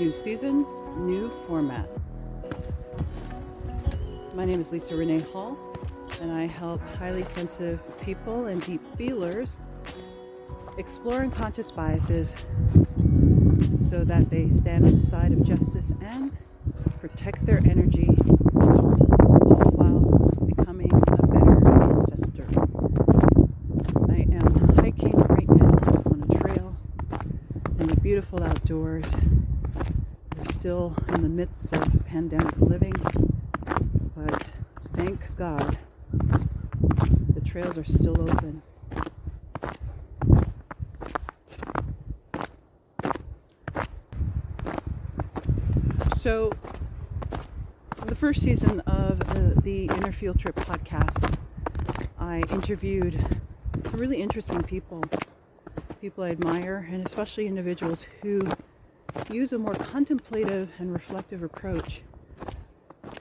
New season, new format. My name is Leesa Renee Hall, and I help highly sensitive people and deep feelers explore unconscious biases so that they stand on the side of justice and protect their energy, all while becoming a better ancestor. I am hiking right now on a trail in the beautiful outdoors. We're still in the midst of pandemic living, but thank God the trails are still open. So, the first season of the Inner Field Trip podcast, I interviewed some really interesting people I admire, and especially individuals who use a more contemplative and reflective approach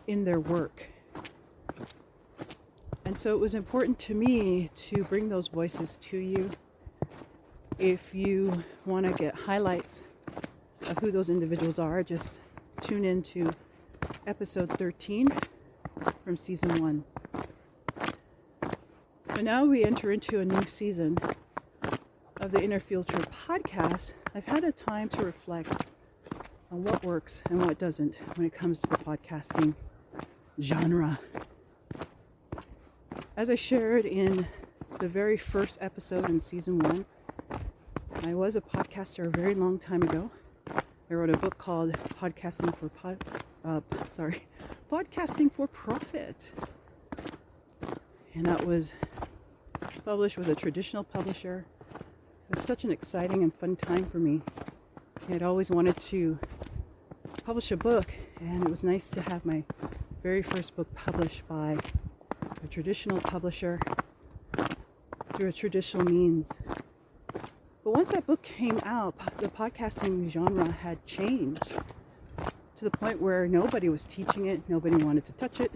in their work. And so it was important to me to bring those voices to you. If you want to get highlights of who those individuals are, just tune in to episode 13 from season 1. But now we enter into a new season of the Inner Field Trip podcast. I've had a time to reflect on what works and what doesn't when it comes to the podcasting genre. As I shared in the very first episode in season 1, I was a podcaster a very long time ago. I wrote a book called Podcasting for Profit. And that was published with a traditional publisher. It was such an exciting and fun time for me. I had always wanted to publish a book, and it was nice to have my very first book published by a traditional publisher through a traditional means. But once that book came out, the podcasting genre had changed to the point where nobody was teaching it, nobody wanted to touch it.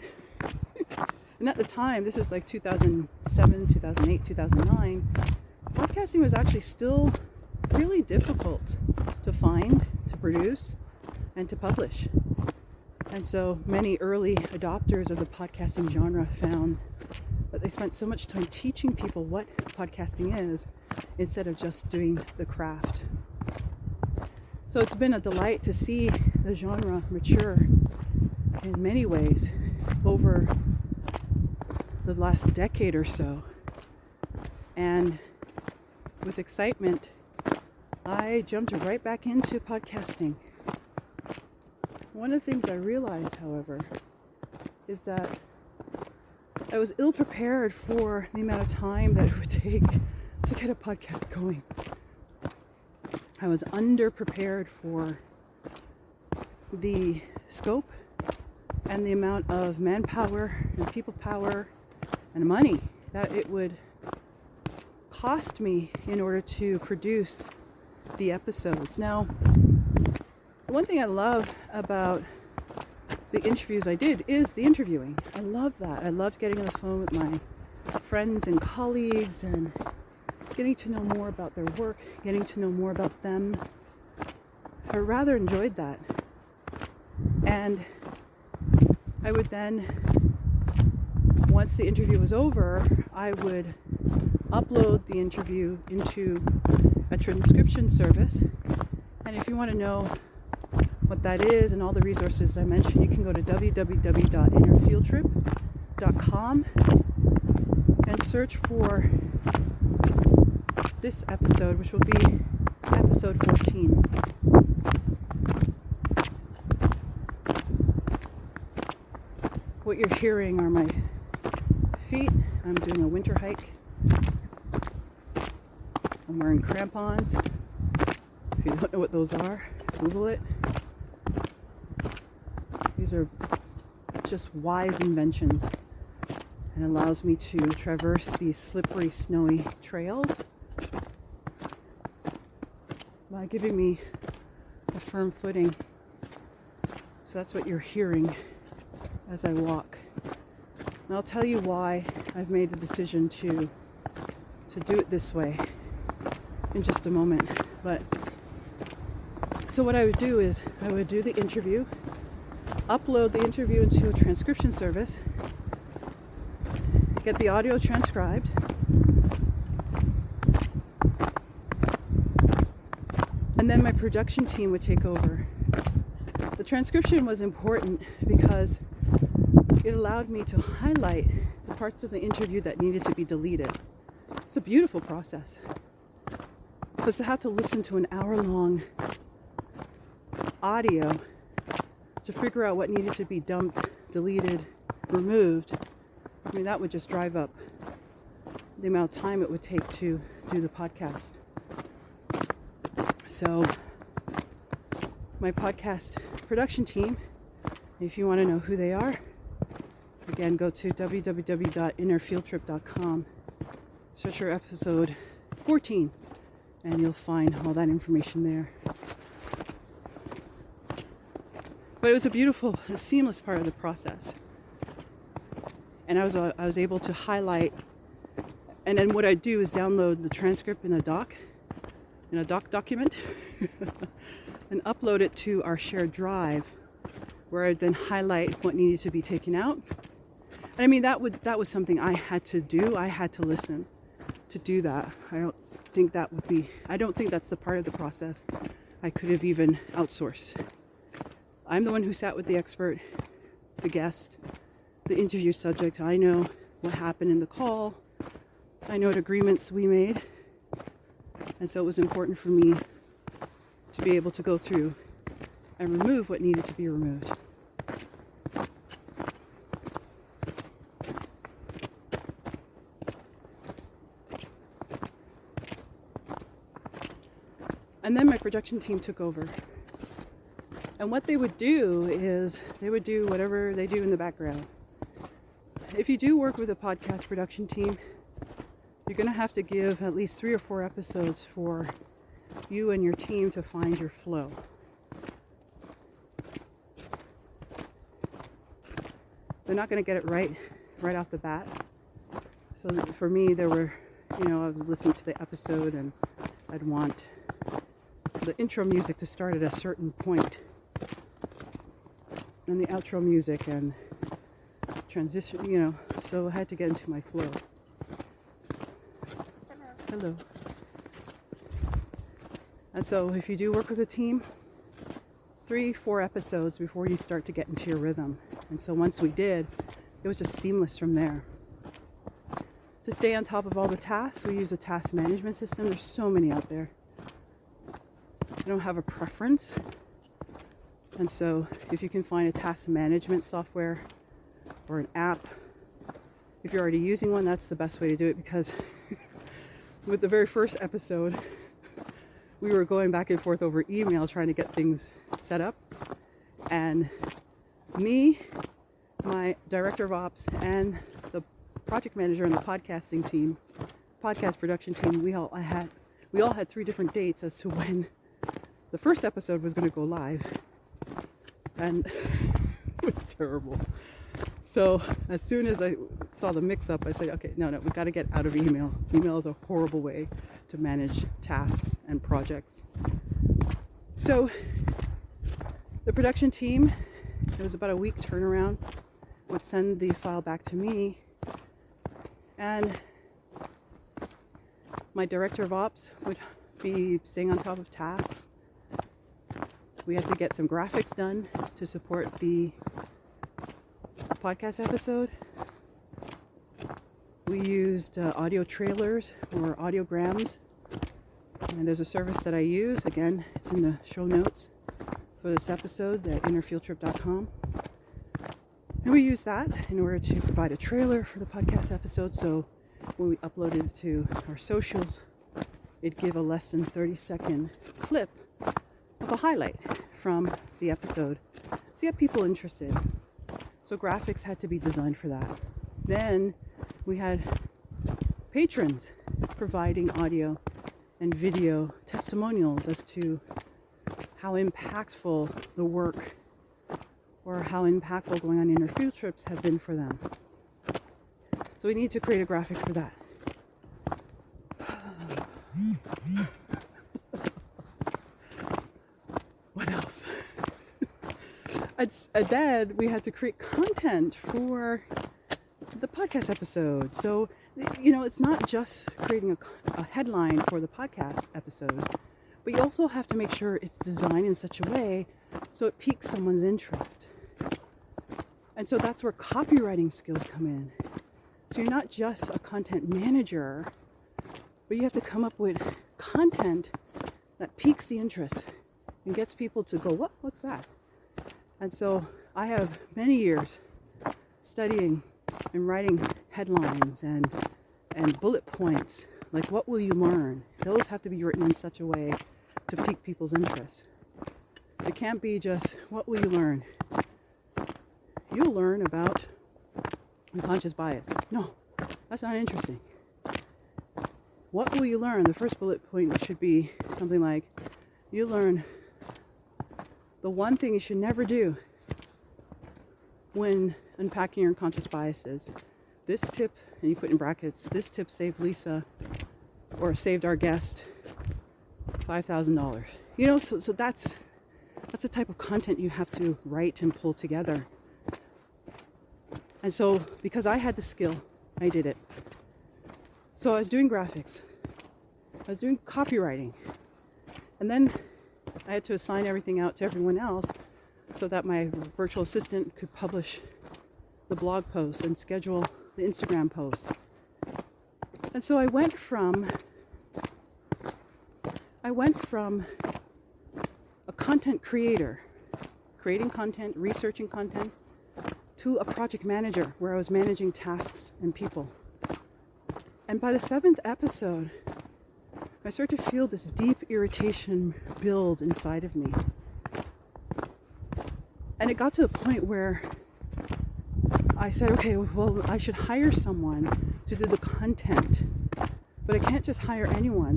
And at the time, this is like 2007, 2008, 2009, podcasting was actually still really difficult to find, to produce, and to publish. And so many early adopters of the podcasting genre found that they spent so much time teaching people what podcasting is instead of just doing the craft. So it's been a delight to see the genre mature in many ways over the last decade or so. And with excitement, I jumped right back into podcasting. One of the things I realized, however, is that I was ill-prepared for the amount of time that it would take to get a podcast going. I was underprepared for the scope and the amount of manpower and people power and money that it would cost me in order to produce the episodes. Now, one thing I love about the interviews I did is the interviewing. I love that. I loved getting on the phone with my friends and colleagues and getting to know more about their work, getting to know more about them. I rather enjoyed that. And I would then, once the interview was over, I would upload the interview into a transcription service. And if you want to know what that is and all the resources I mentioned, you can go to www.innerfieldtrip.com and search for this episode, which will be episode 14. What you're hearing are my feet. I'm doing a winter hike. I'm wearing crampons. If you don't know what those are, Google it. These are just wise inventions and allows me to traverse these slippery, snowy trails by giving me a firm footing. So that's what you're hearing as I walk. And I'll tell you why I've made the decision to do it this way in just a moment. But So what I would do is I would do the interview, upload the interview into a transcription service, get the audio transcribed, and then my production team would take over. The transcription was important because it allowed me to highlight the parts of the interview that needed to be deleted. It's a beautiful process. Because to have to listen to an hour-long audio to figure out what needed to be dumped, deleted, removed, I mean, that would just drive up the amount of time it would take to do the podcast. So my podcast production team, if you want to know who they are, again, go to www.innerfieldtrip.com, search for episode 14, and you'll find all that information there. But it was a seamless part of the process. And I was able to highlight, and then what I do is download the transcript in a doc document, and upload it to our shared drive, where I then highlight what needed to be taken out. And I mean, that was something I had to do. I had to listen to do that. I don't think that's the part of the process I could have even outsourced. I'm the one who sat with the expert, the guest, the interview subject. I know what happened in the call. I know what agreements we made. And so it was important for me to be able to go through and remove what needed to be removed. And then my production team took over. And what they would do is they would do whatever they do in the background. If you do work with a podcast production team, you're going to have to give at least 3 or 4 episodes for you and your team to find your flow. They're not going to get it right off the bat. So for me, there were, I was listening to the episode and I'd want the intro music to start at a certain point, and the outro music and transition, so I had to get into my flow. Hello. And so if you do work with a team, 3-4 episodes before you start to get into your rhythm. And so once we did, it was just seamless from there. To stay on top of all the tasks, we use a task management system. There's so many out there. I don't have a preference. And so if you can find a task management software or an app, if you're already using one, that's the best way to do it, because with the very first episode, we were going back and forth over email trying to get things set up. And me, my director of ops, and the project manager and the podcast production team, we all had 3 different dates as to when the first episode was going to go live. And it was terrible. So as soon as I saw the mix-up, I said, okay, no, we've got to get out of email. Email is a horrible way to manage tasks and projects. So the production team, it was about a week turnaround, would send the file back to me, and my director of ops would be staying on top of tasks. We had to get some graphics done to support the podcast episode. We used audio trailers or audiograms, and there's a service that I use. Again, it's in the show notes for this episode at innerfieldtrip.com. And we use that in order to provide a trailer for the podcast episode, so when we uploaded it to our socials, it'd give a less than 30-second clip of a highlight from the episode to get people interested. So graphics had to be designed for that. Then we had patrons providing audio and video testimonials as to how impactful the work or how impactful going on inner field trips have been for them. So we need to create a graphic for that. And then we had to create content for the podcast episode. So, it's not just creating a headline for the podcast episode, but you also have to make sure it's designed in such a way so it piques someone's interest. And so that's where copywriting skills come in. So you're not just a content manager, but you have to come up with content that piques the interest and gets people to go, what's that? And so I have many years studying and writing headlines and bullet points. Like, what will you learn? Those have to be written in such a way to pique people's interest. It can't be just, what will you learn? You'll learn about unconscious bias. No, that's not interesting. What will you learn? The first bullet point should be something like, you learn the one thing you should never do when unpacking your unconscious biases. This tip, and you put in brackets, this tip saved Leesa or saved our guest $5,000. So that's the type of content you have to write and pull together. And so because I had the skill, I did it. So I was doing graphics. I was doing copywriting. And then I had to assign everything out to everyone else so that my virtual assistant could publish the blog posts and schedule the Instagram posts. And so I went from a content creator, creating content, researching content, to a project manager where I was managing tasks and people. And by the 7th episode, I started to feel this deep irritation build inside of me. And it got to the point where I said, okay, well, I should hire someone to do the content. But I can't just hire anyone.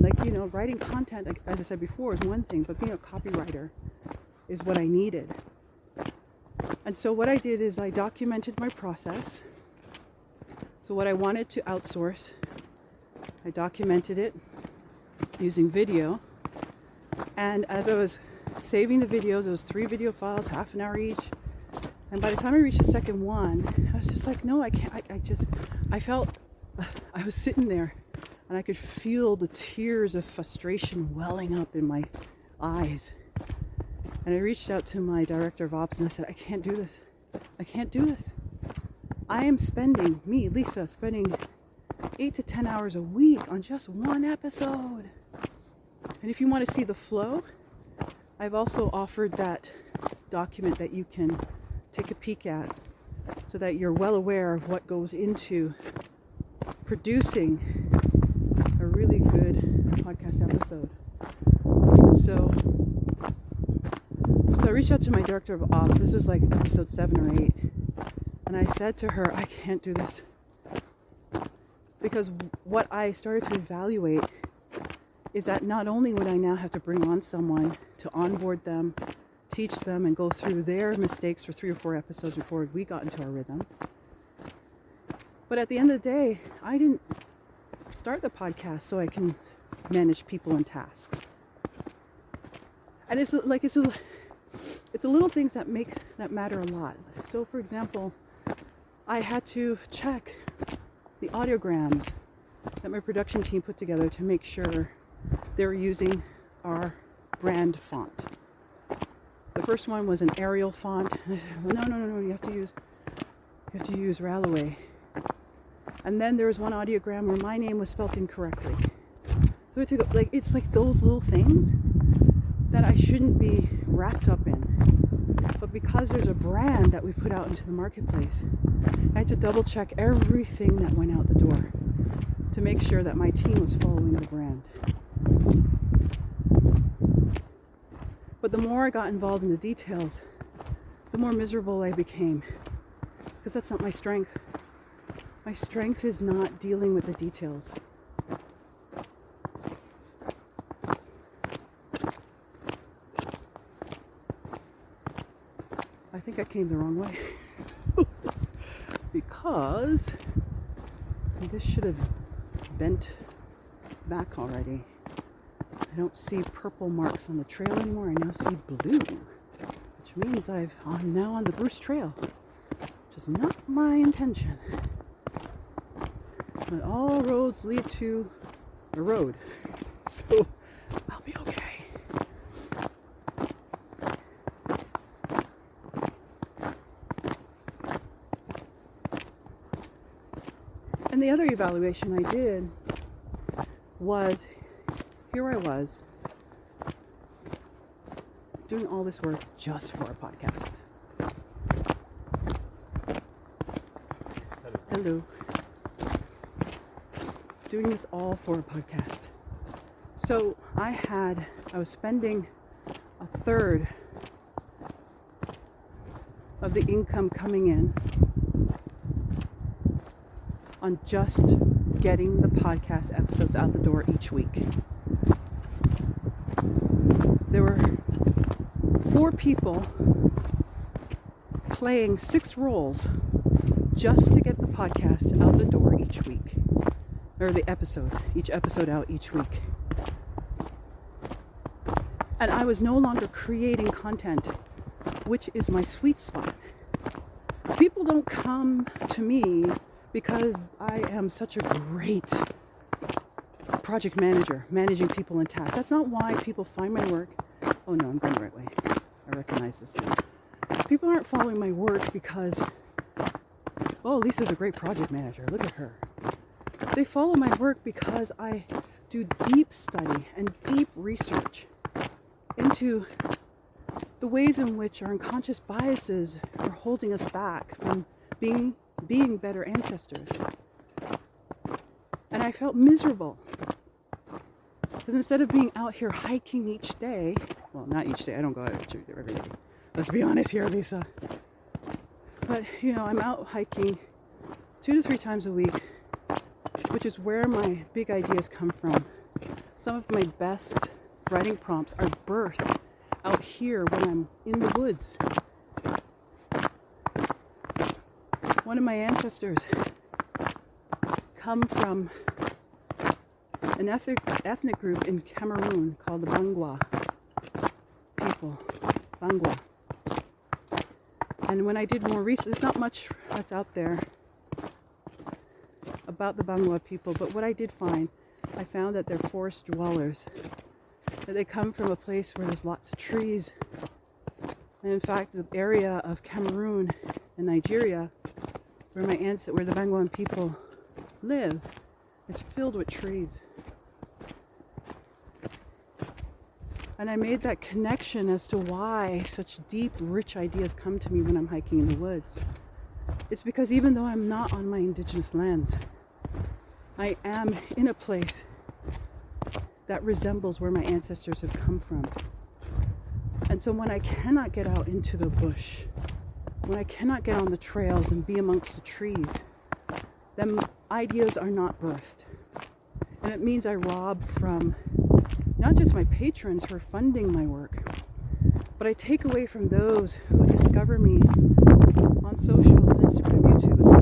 Writing content, as I said before, is one thing, but being a copywriter is what I needed. And so what I did is I documented my process. So what I wanted to outsource, I documented it using video. And as I was saving the videos, it was 3 video files, half an hour each. And by the time I reached the second one, I was just like, no, I can't. I felt, I was sitting there and I could feel the tears of frustration welling up in my eyes. And I reached out to my director of ops and I said, I can't do this. I can't do this. I am spending, Leesa, spending 8 to 10 hours a week on just one episode. And if you want to see the flow, I've also offered that document that you can take a peek at so that you're well aware of what goes into producing a really good podcast episode. And so I reached out to my director of ops. This was like episode 7 or 8. And I said to her, I can't do this. Because what I started to evaluate is that not only would I now have to bring on someone to onboard them, teach them, and go through their mistakes for 3 or 4 episodes before we got into our rhythm. But at the end of the day, I didn't start the podcast so I can manage people and tasks. And it's a little things that matter a lot. So for example, I had to check the audiograms that my production team put together to make sure they were using our brand font. The first one was an Arial font. And I said, well, no, you have to use Ralloway. And then there was one audiogram where my name was spelled incorrectly. So it's like those little things that I shouldn't be wrapped up in. But because there's a brand that we put out into the marketplace, I had to double check everything that went out the door to make sure that my team was following the brand. But the more I got involved in the details, the more miserable I became. Because that's not my strength. My strength is not dealing with the details. I think I came the wrong way. Because this should have bent back already. I don't see purple marks on the trail anymore. I now see blue, which which means I'm now on the Bruce Trail, which is not my intention. But all roads lead to the road, so I'll be okay. And the other evaluation I did was, here I was, doing all this work just for a podcast. Hello. Doing this all for a podcast. So I was spending a third of the income coming in on just getting the podcast episodes out the door each week. There were 4 people playing 6 roles just to get the podcast out the door each week. Or each episode out each week. And I was no longer creating content, which is my sweet spot. People don't come to me because I am such a great project manager, managing people and tasks. That's not why people find my work. Oh no, I'm going the right way. I recognize this. People aren't following my work because, oh, Leesa's a great project manager. Look at her. They follow my work because I do deep study and deep research into the ways in which our unconscious biases are holding us back from being better ancestors. And I felt miserable because instead of being out here hiking each day, well, not each day, I don't go out every day. Let's be honest here, Leesa. But, I'm out hiking 2 to 3 times a week, which is where my big ideas come from. Some of my best writing prompts are birthed out here when I'm in the woods. One of my ancestors come from an ethnic group in Cameroon called the Bangwa people. Bangwa. And when I did more research, there's not much that's out there about the Bangwa people, but what I did find, I found that they're forest dwellers, that they come from a place where there's lots of trees. And in fact, the area of Cameroon and Nigeria, where the Bangwan people live, is filled with trees. And I made that connection as to why such deep, rich ideas come to me when I'm hiking in the woods. It's because even though I'm not on my indigenous lands, I am in a place that resembles where my ancestors have come from. And so when I cannot get out into the bush, when I cannot get on the trails and be amongst the trees, then ideas are not birthed. And it means I rob from not just my patrons who are funding my work, but I take away from those who discover me on socials, Instagram, YouTube, and so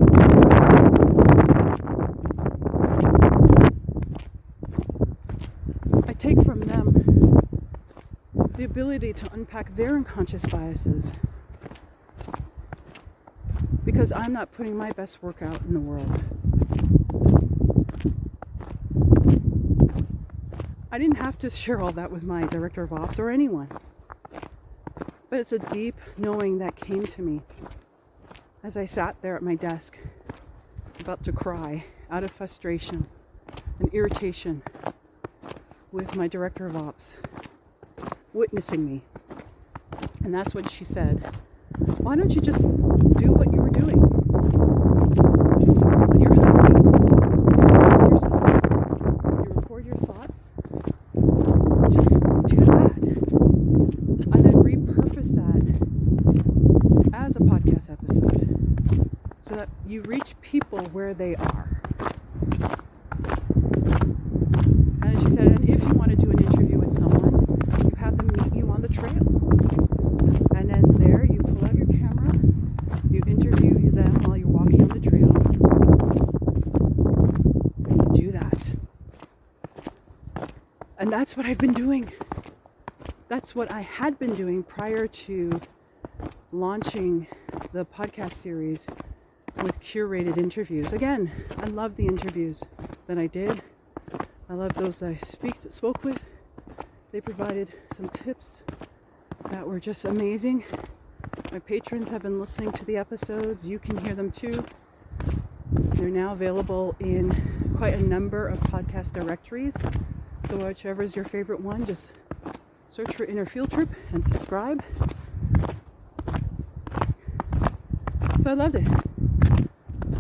on. I take from them the ability to unpack their unconscious biases because I'm not putting my best work out in the world. I didn't have to share all that with my director of ops or anyone. But it's a deep knowing that came to me as I sat there at my desk, about to cry out of frustration and irritation with my director of ops witnessing me. And that's when she said, why don't you just do what you were doing? When you're hiking, you record yourself, you record your thoughts, just do that. And then repurpose that as a podcast episode so that you reach people where they are. And she said, and if you want to do an interview with someone, you have them meet you on the trail. And then there you pull out your camera, you interview them while you're walking on the trail. Do that. And that's what I've been doing. That's what I had been doing prior to launching the podcast series with curated interviews. Again, I love the interviews that I did. I love those that I spoke with. They provided some tips that were just amazing. My patrons have been listening to the episodes. You can hear them too. They're now available in quite a number of podcast directories. So whichever is your favorite one, just search for Inner Field Trip and subscribe. So I loved it.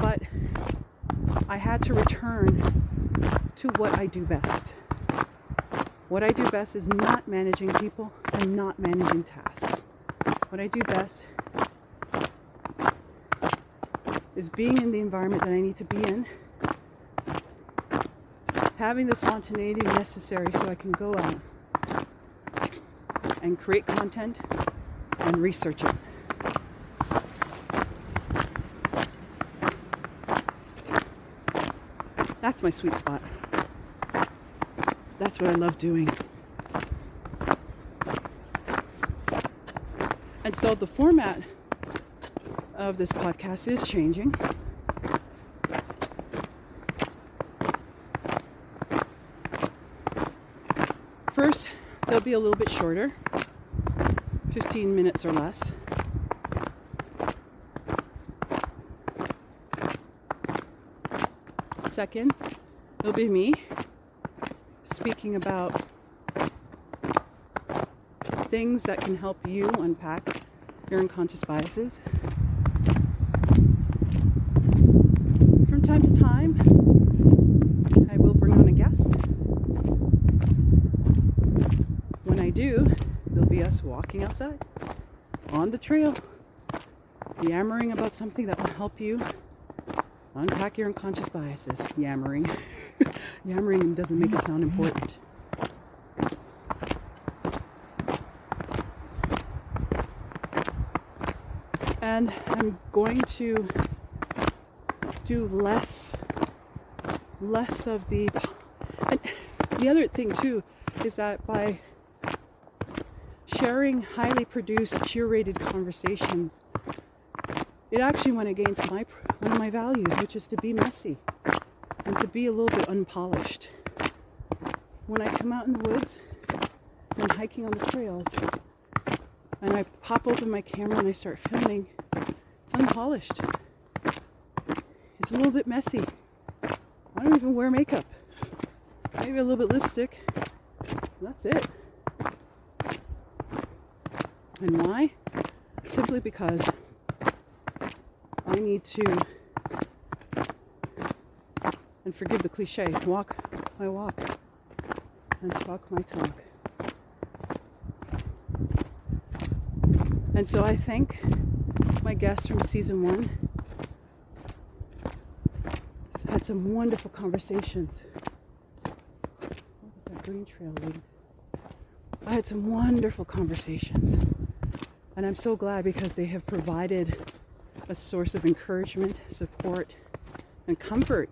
But I had to return to what I do best. What I do best is not managing people and not managing tasks. What I do best is being in the environment that I need to be in, having the spontaneity necessary so I can go out and create content and research it. That's my sweet spot. That's what I love doing. And so the format of this podcast is changing. First, they'll be a little bit shorter, 15 minutes or less. Second, it'll be me speaking about things that can help you unpack your unconscious biases. From time to time, I will bring on a guest. When I do, it'll be us walking outside, on the trail, yammering about something that will help you unpack your unconscious biases. Yammering. Yammering doesn't make it sound important. And I'm going to do less of the... And the other thing too is that by sharing highly produced, curated conversations, it actually went against one of my values, which is to be messy and to be a little bit unpolished. When I come out in the woods and hiking on the trails and I pop open my camera and I start filming, it's unpolished. It's a little bit messy. I don't even wear makeup. Maybe a little bit lipstick. That's it. And why? Simply because I need to, and forgive the cliche, walk my walk and talk my talk. And so I thank my guests from season 1. Had some wonderful conversations. What was that green trail lead? I had some wonderful conversations. And I'm so glad because they have provided a source of encouragement, support, and comfort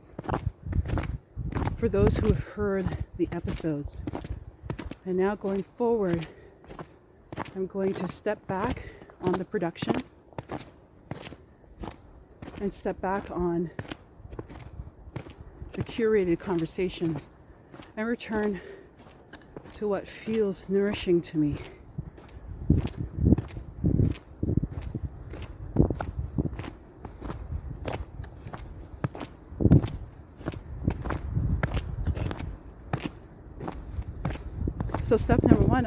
for those who have heard the episodes. And now going forward, I'm going to step back on the production and step back on the curated conversations and return to what feels nourishing to me. So step number 1,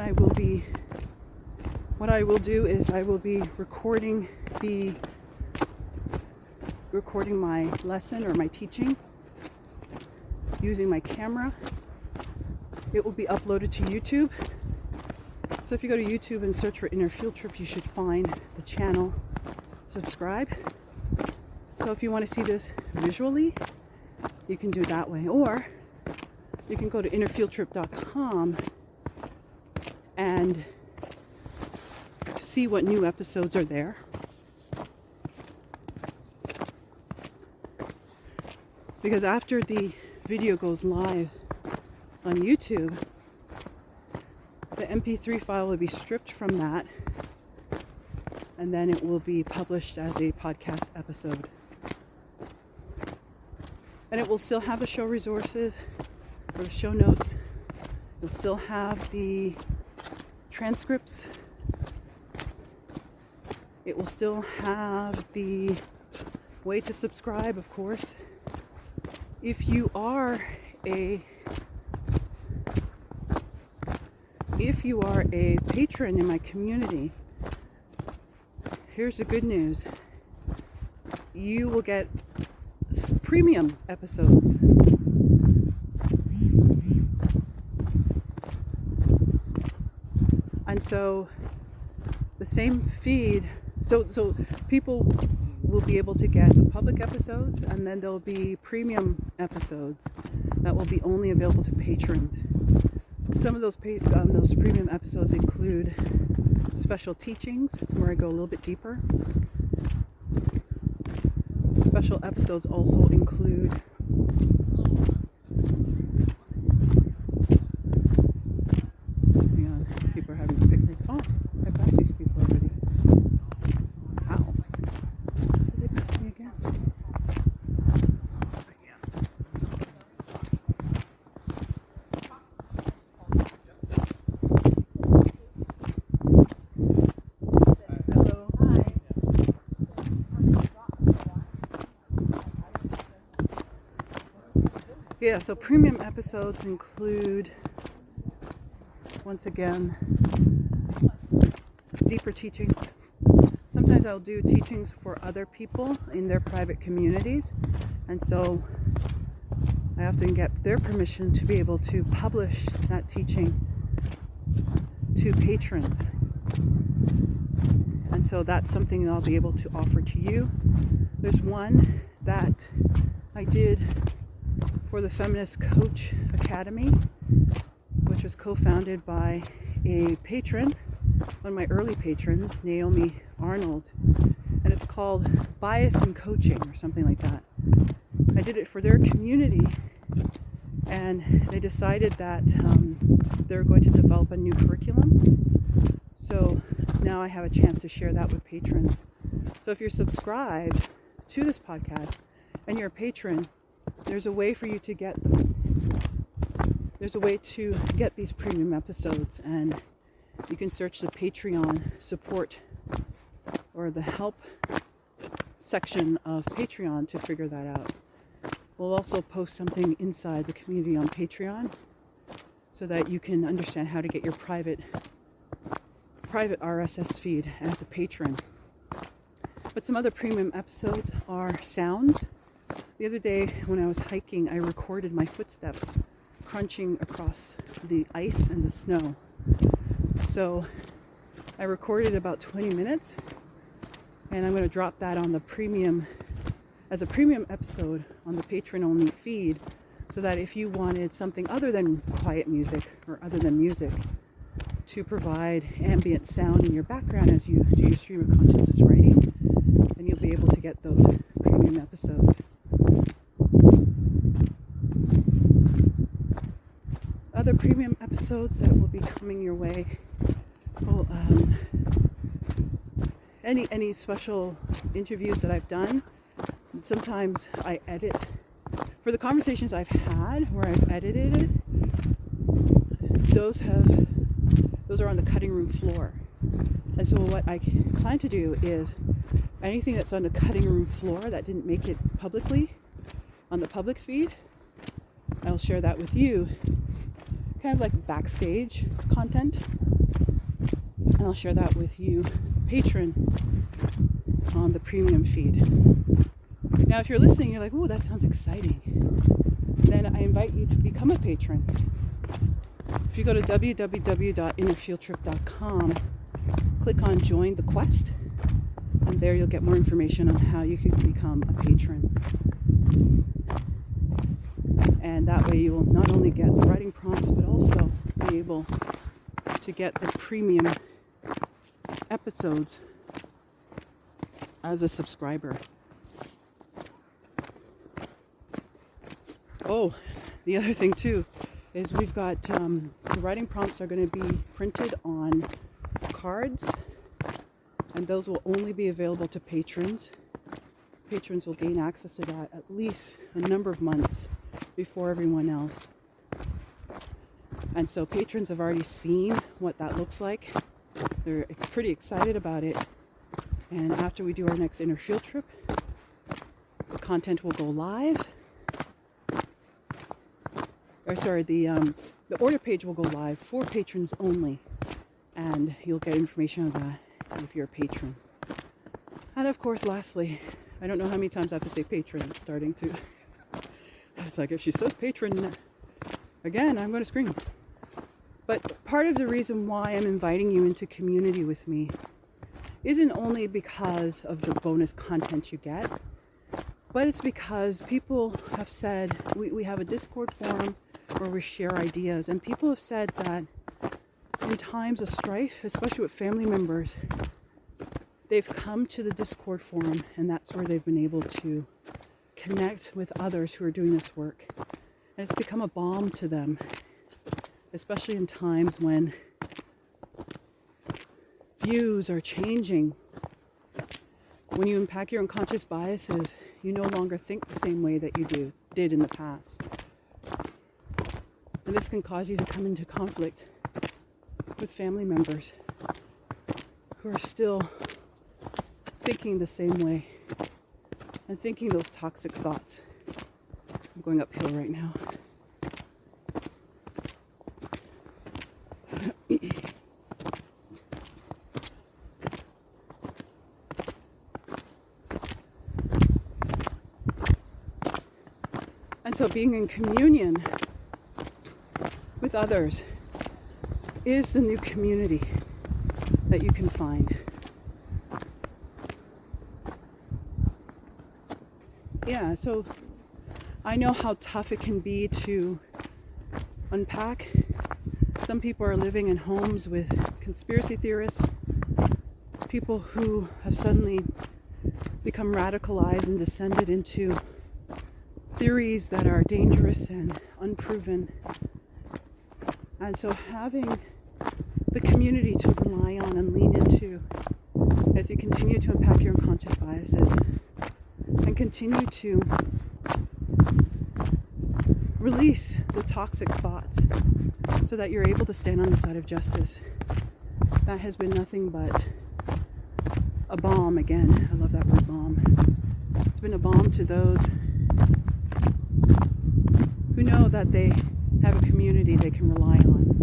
what I will do is I will be recording my lesson or my teaching using my camera. It will be uploaded to YouTube. So if you go to YouTube and search for Inner Field Trip, you should find the channel. Subscribe. So if you want to see this visually, you can do it that way. Or you can go to innerfieldtrip.com and see what new episodes are there. Because after the video goes live on YouTube, the MP3 file will be stripped from that and then it will be published as a podcast episode. And it will still have the show resources or the show notes. You'll still have the transcripts. It will still have the way to subscribe, of course. If you are a patron in my community, here's the good news. You will get premium episodes. And so the same feed, so people will be able to get the public episodes, and then there'll be premium episodes that will be only available to patrons. Some of those premium episodes include special teachings where I go a little bit deeper. Special episodes also include people are having a picnic. Oh, I passed these people already. How? Did they pass me again? Hello. Hi. Yeah, so premium episodes include, once again, deeper teachings. Sometimes I'll do teachings for other people in their private communities, and so I often get their permission to be able to publish that teaching to patrons. And so that's something that I'll be able to offer to you. There's one that I did for the Feminist Coach Academy, which was co-founded by a patron, one of my early patrons, Naomi Arnold, and it's called Bias in Coaching or something like that. I did it for their community, and they decided that they're going to develop a new curriculum. So now I have a chance to share that with patrons. So if you're subscribed to this podcast and you're a patron, there's a way for you to get them. There's a way to get these premium episodes, and you can search the Patreon support or the help section of Patreon to figure that out. We'll also post something inside the community on Patreon so that you can understand how to get your private RSS feed as a patron. But some other premium episodes are sounds. The other day when I was hiking, I recorded my footsteps crunching across the ice and the snow. So I recorded about 20 minutes, and I'm going to drop that on the premium, as a premium episode on the patron only feed, so that if you wanted something other than quiet music or other than music to provide ambient sound in your background as you do your stream of consciousness writing, then you'll be able to get those premium episodes. Other premium episodes that will be coming your way. Well, any special interviews that I've done. Sometimes I edit. For the conversations I've had where I've edited it, those are on the cutting room floor. And so what I plan to do is anything that's on the cutting room floor that didn't make it publicly on the public feed, I'll share that with you, kind of like backstage content, and I'll share that with you, patron, on the premium feed. Now if you're listening, you're like, oh, that sounds exciting, then I invite you to become a patron. If you go to www.innerfieldtrip.com, click on Join the Quest, and there you'll get more information on how you can become a patron. And that way you will not only get the writing prompts, but also be able to get the premium episodes as a subscriber. Oh, the other thing too is we've got the writing prompts are going to be printed on cards And those will only be available to patrons. Patrons will gain access to that at least a number of months before everyone else. And so patrons have already seen what that looks like. They're pretty excited about it. And after we do our next inner field trip, the content will go live. The order page will go live for patrons only. And you'll get information on that if you're a patron. And of course, lastly, I don't know how many times I have to say patron. It's starting to... It's like if she says patron again, I'm going to scream. But part of the reason why I'm inviting you into community with me isn't only because of the bonus content you get, but it's because people have said, we have a Discord forum where we share ideas, and people have said that in times of strife, especially with family members, they've come to the Discord forum, and that's where they've been able to connect with others who are doing this work. And it's become a balm to them, especially in times when views are changing. When you unpack your unconscious biases, you no longer think the same way that you did in the past. And this can cause you to come into conflict with family members who are still thinking the same way and thinking those toxic thoughts. I'm going uphill right now. And so being in communion with others is the new community that you can find. Yeah, so I know how tough it can be to unpack. Some people are living in homes with conspiracy theorists, people who have suddenly become radicalized and descended into theories that are dangerous and unproven. And so having the community to rely on and lean into as you continue to unpack your unconscious biases and continue to release the toxic thoughts so that you're able to stand on the side of justice. That has been nothing but a balm. Again, I love that word, balm. It's been a balm to those who know that they have a community they can rely on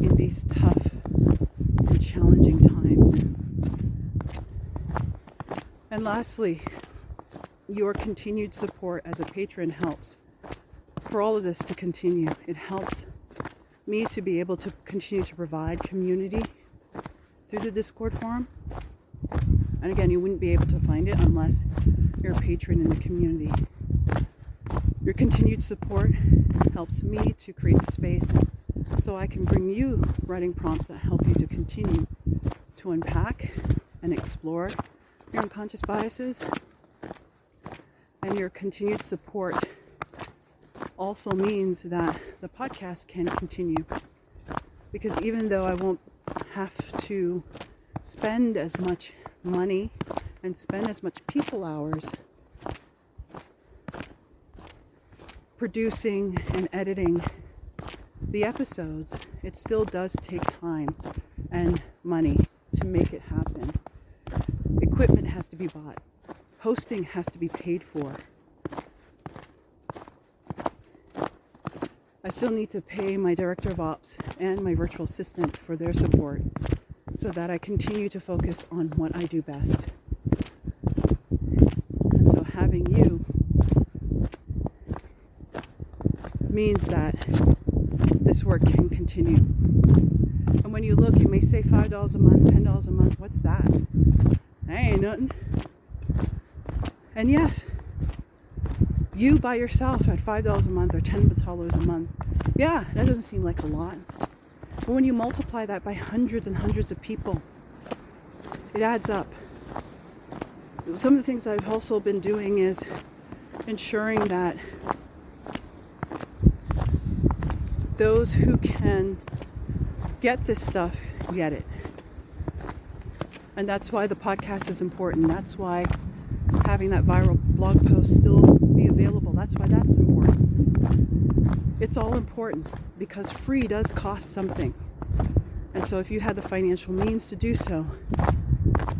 in these tough and challenging times. And lastly, your continued support as a patron helps for all of this to continue. It helps me to be able to continue to provide community through the Discord forum. And again, you wouldn't be able to find it unless you're a patron in the community. Your continued support helps me to create the space so I can bring you writing prompts that help you to continue to unpack and explore your unconscious biases. And your continued support also means that the podcast can continue. Because even though I won't have to spend as much money and spend as much people hours producing and editing the episodes, it still does take time and money to make it happen. Equipment has to be bought. Hosting has to be paid for. I still need to pay my director of ops and my virtual assistant for their support so that I continue to focus on what I do best. And so having you means that this work can continue. And when you look, you may say $5 a month, $10 a month. What's that? That ain't nothing. And yes, you by yourself at $5 a month or $10 a month, yeah, that doesn't seem like a lot. But when you multiply that by hundreds and hundreds of people, it adds up. Some of the things I've also been doing is ensuring that those who can get this stuff get it. And that's why the podcast is important. That's why having that viral blog post still be available. That's why that's important. It's all important because free does cost something. And so if you had the financial means to do so,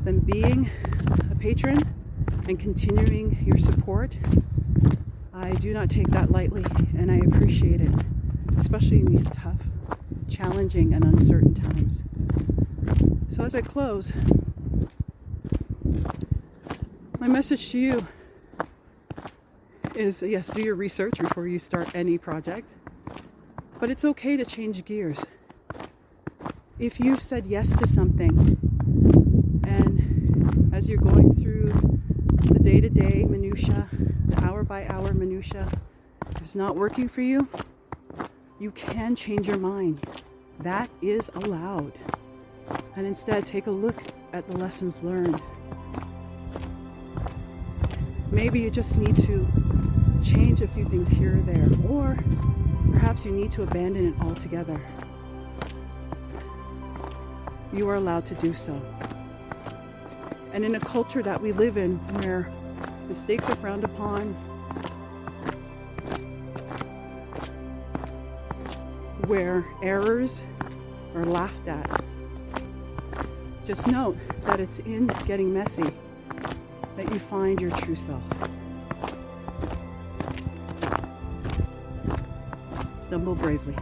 then being a patron and continuing your support, I do not take that lightly, and I appreciate it, especially in these tough, challenging, and uncertain times. So as I close, my message to you is, yes, do your research before you start any project, but it's okay to change gears. If you've said yes to something, and as you're going through the day-to-day minutia, the hour-by-hour minutia is not working for you, you can change your mind. That is allowed. And instead, take a look at the lessons learned. Maybe you just need to change a few things here or there, or perhaps you need to abandon it altogether. You are allowed to do so. And in a culture that we live in where mistakes are frowned upon, where errors are laughed at, just note that it's in getting messy that you find your true self. Stumble bravely.